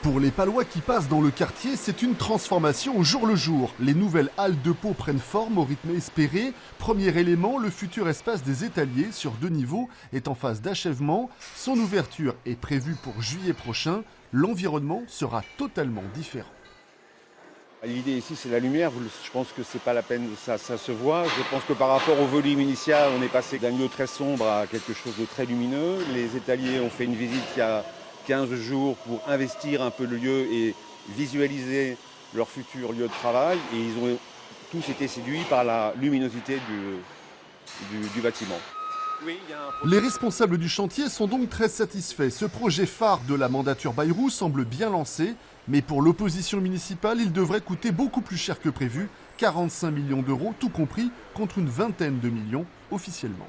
Pour les Palois qui passent dans le quartier, c'est une transformation au jour le jour. Les nouvelles halles de Pau prennent forme au rythme espéré. Premier élément, le futur espace des étaliers sur 2 niveaux est en phase d'achèvement. Son ouverture est prévue pour juillet prochain. L'environnement sera totalement différent. L'idée ici, c'est la lumière. Je pense que c'est pas la peine, ça se voit. Je pense que par rapport au volume initial, on est passé d'un lieu très sombre à quelque chose de très lumineux. Les étaliers ont fait une visite il y a 15 jours pour investir un peu le lieu et visualiser leur futur lieu de travail. Et ils ont tous été séduits par la luminosité du bâtiment. Les responsables du chantier sont donc très satisfaits. Ce projet phare de la mandature Bayrou semble bien lancé, mais pour l'opposition municipale, il devrait coûter beaucoup plus cher que prévu, 45 millions d'euros, tout compris, contre une vingtaine de millions officiellement.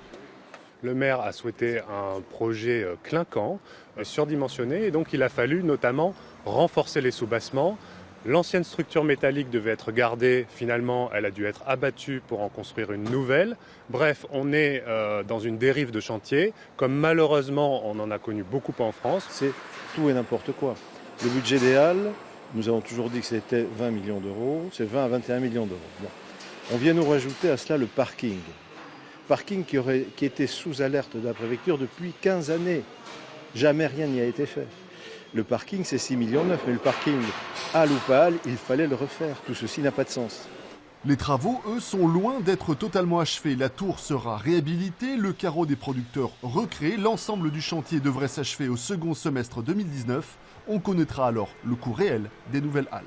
Le maire a souhaité un projet clinquant, surdimensionné, et donc il a fallu notamment renforcer les sous-bassements. L'ancienne structure métallique devait être gardée, finalement elle a dû être abattue pour en construire une nouvelle. Bref, on est dans une dérive de chantier, comme malheureusement on en a connu beaucoup en France. C'est tout et n'importe quoi. Le budget des halles, nous avons toujours dit que c'était 20 millions d'euros, c'est 20 à 21 millions d'euros. Bon. On vient nous rajouter à cela le parking. Parking qui était sous alerte de la préfecture depuis 15 années. Jamais rien n'y a été fait. Le parking, c'est 6,9 millions, mais le parking, halle ou pas halle, il fallait le refaire. Tout ceci n'a pas de sens. Les travaux, eux, sont loin d'être totalement achevés. La tour sera réhabilitée, le carreau des producteurs recréé. L'ensemble du chantier devrait s'achever au second semestre 2019. On connaîtra alors le coût réel des nouvelles halles.